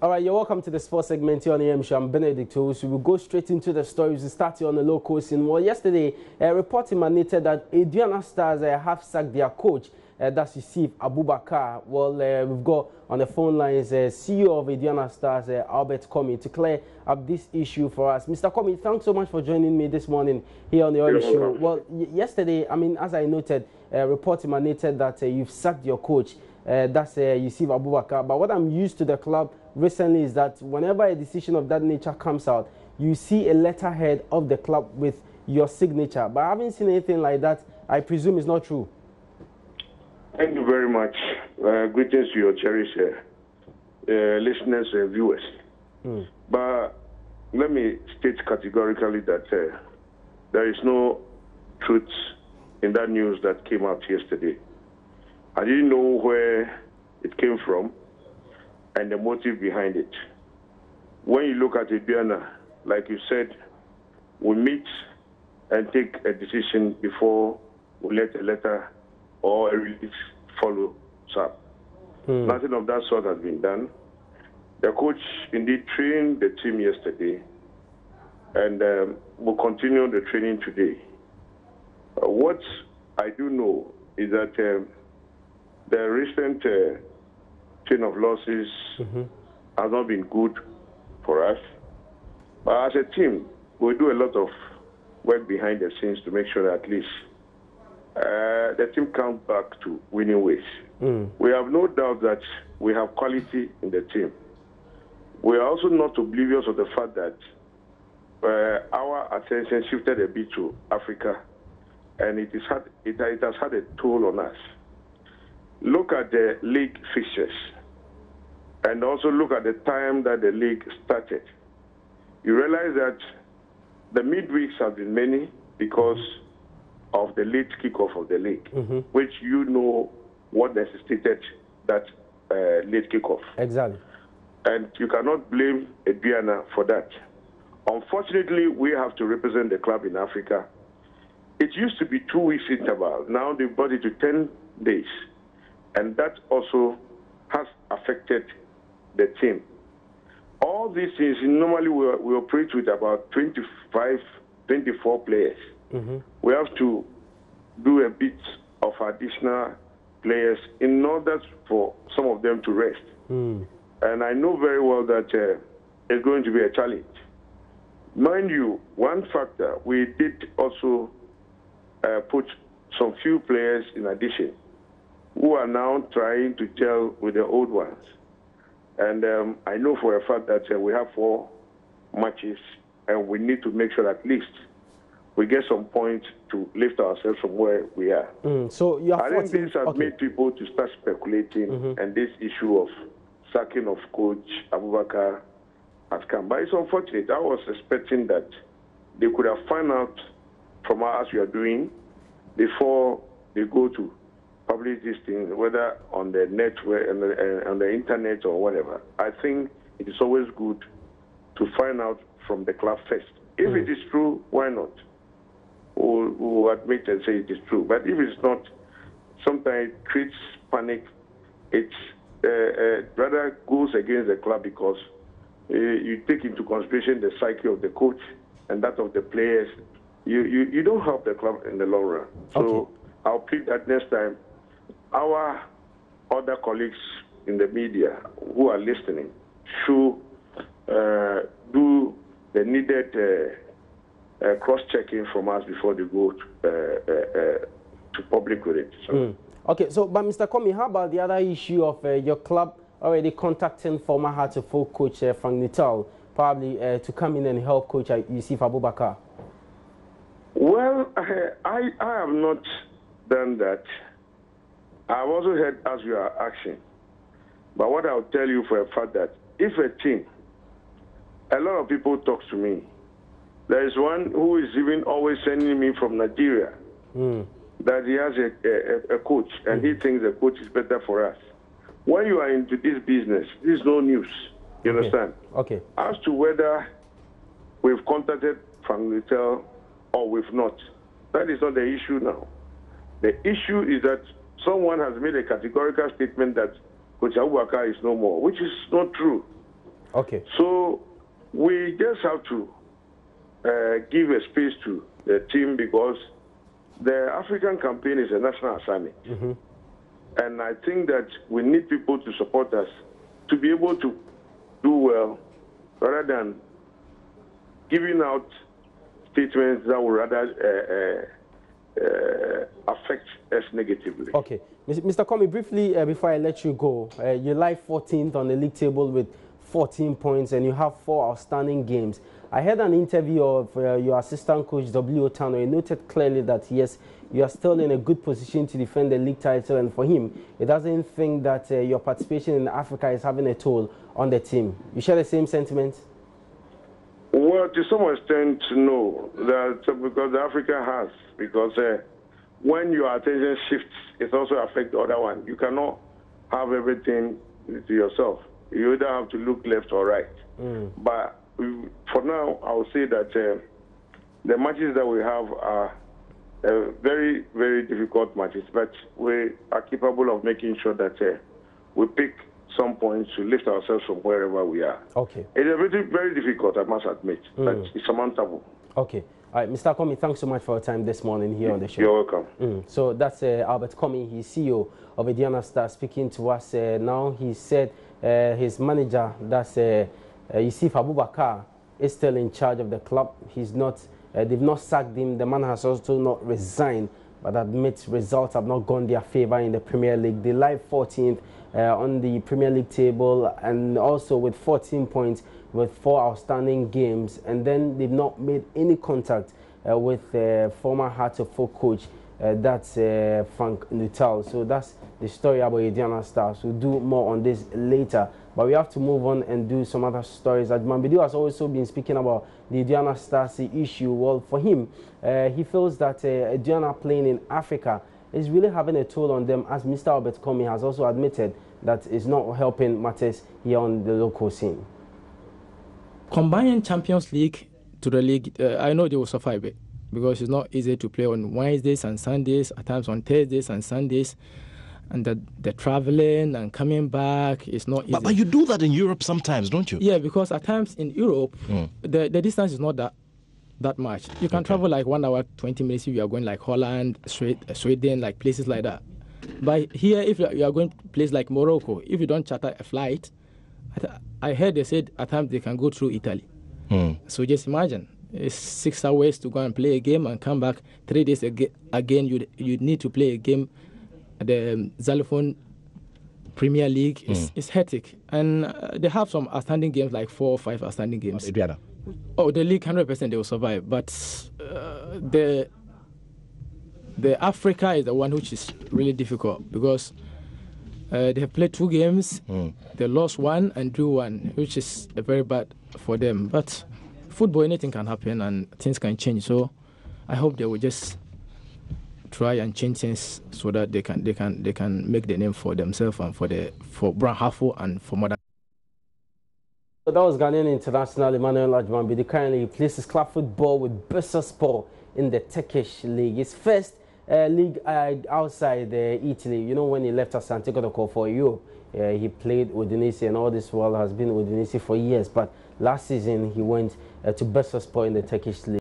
All right, you're welcome to the sports segment here on the AM show. I'm Benedict Owusu. We'll go straight into the stories. We start here on the local scene. Well, yesterday, a report emanated that Aduana Stars have sacked their coach, that's Abubakar. Well, we've got on the phone lines CEO of Aduana Stars, Albert Commey, to clear up this issue for us. Mr. Commey, thanks so much for joining me this morning here on the AM show. Well, yesterday, I mean, as I noted, a report emanated that you've sacked your coach. That's Abubakar. But what I'm used to the club recently is that whenever a decision of that nature comes out, you see a letterhead of the club with your signature. But I haven't seen anything like that. I presume it's not true. Thank you very much. Greetings to your cherished listeners and viewers. But let me state categorically that there is no truth in that news that came out yesterday. I didn't know where it came from and the motive behind it. When you look at Aduana, like you said, we meet and take a decision before we let a letter or a release follow up. Nothing of that sort has been done. The coach indeed trained the team yesterday and will continue the training today. What I do know is that the recent chain of losses has not been good for us. But as a team, we do a lot of work behind the scenes to make sure that at least the team comes back to winning ways. We have no doubt that we have quality in the team. We are also not oblivious of the fact that our attention shifted a bit to Africa, and it has had a toll on us. Look at the league fixtures and also look at the time that the league started. You realize that the midweeks have been many because of the late kickoff of the league, which you know what necessitated that late kickoff. Exactly. And you cannot blame Aduana for that. Unfortunately, we have to represent the club in Africa. It used to be 2 weeks interval. Now they brought it to 10 days. And that also has affected the team. All these things, normally we operate with about 25, 24 players. We have to do a bit of additional players in order for some of them to rest. And I know very well that it's going to be a challenge. Mind you, one factor, we did also put some few players in addition who are now trying to gel with the old ones. And I know for a fact that we have 4 matches and we need to make sure at least we get some points to lift ourselves from where we are. So you have I think this has made people to start speculating, and this issue of sacking of coach Abubakar has come. But it's unfortunate. I was expecting that they could have found out from us we are doing before they go to publish these things, whether on the network, on the internet or whatever. I think it is always good to find out from the club first. If it is true, why not? We'll admit and say it is true. But if it's not, sometimes it creates panic. It rather goes against the club because you take into consideration the psyche of the coach and that of the players. You don't help the club in the long run. So I'll plead that next time, our other colleagues in the media who are listening should do the needed cross-checking from us before they go to public with it. So. Okay, so but Mr. Commey, how about the other issue of your club already contacting former Hartlepool coach Frank Nital, probably to come in and help coach Yusuf Abubakar? Well, I have not done that. I've also heard as you are asking. But what I'll tell you for a fact that if a team, a lot of people talk to me. There is one who is even always sending me from Nigeria that he has a coach and he thinks the coach is better for us. When you are into this business, this is no news. You understand? Okay. As to whether we've contacted Frank Nital or we've not, that is not the issue now. The issue is that someone has made a categorical statement that Coach Abubakar is no more, which is not true. Okay. So we just have to give a space to the team because the African campaign is a national assignment. And I think that we need people to support us to be able to do well rather than giving out statements that will rather affect us negatively. Okay. Mr. Commey, briefly, before I let you go, you lie 14th on the league table with 14 points and you have 4 outstanding games. I heard an interview of your assistant coach, W. Otano. He noted clearly that, yes, you are still in a good position to defend the league title, and for him, he doesn't think that your participation in Africa is having a toll on the team. You share the same sentiment? Well, to some extent, no. That because Africa has, because when your attention shifts, it also affects the other one. You cannot have everything to yourself. You either have to look left or right. But for now, I would say that the matches that we have are very, very difficult matches, but we are capable of making sure that we pick some points to lift ourselves from wherever we are. Okay. It's a very, very difficult, I must admit, but it's surmountable. Okay. All right, Mr. Commey, thanks so much for your time this morning here on the show. You're welcome. So that's Albert Commey. He's CEO of Aduana Stars, speaking to us now. He said his manager, that's Yusuf Abubakar, is still in charge of the club. He's not. They've not sacked him. The man has also not resigned, but admits results have not gone their favor in the Premier League. They lie 14th on the Premier League table, and also with 14 points with 4 outstanding games, and then they've not made any contact with former Hearts of Oak coach, that's Frank Nuttall. So that's the story about Aduana Stars. We'll do more on this later, but we have to move on and do some other stories. Mambidu has also been speaking about the Aduana Stars issue. Well, for him, he feels that Aduana playing in Africa is really having a toll on them, as Mr. Albert Commey has also admitted that it's not helping matters here on the local scene. Combining Champions League to the league, I know they will suffer a bit because it's not easy to play on Wednesdays and Sundays, at times on Thursdays and Sundays, and the traveling and coming back is not easy. But you do that in Europe sometimes, don't you? Yeah, because at times in Europe, the distance is not that much. You can travel like 1 hour, 20 minutes if you are going like Holland, Sweden, like places like that. But here, if you are going to a place like Morocco, if you don't charter a flight, I heard they said at times they can go through Italy. So just imagine, it's 6 hours to go and play a game and come back 3 days again. You need to play a game. The Zylofon Premier League is hectic, and they have some outstanding games, like 4 or 5 outstanding games. Oh, the league 100% they will survive, but the Africa is the one which is really difficult because they have played 2 games, they lost 1 and drew 1, which is very bad for them. But football, anything can happen and things can change. So I hope they will just try and change things so that they can make the name for themselves and for Brown Hafo and for mother. So that was Ghanaian international Emmanuel Ajmambidi. Currently he plays his club football with Bursaspor in the Turkish league. His first league outside Italy. You know, when he left Asante Kotoko for Europe, he played Udinese, and all this while has been Udinese for years. But last season he went to Bursaspor in the Turkish league.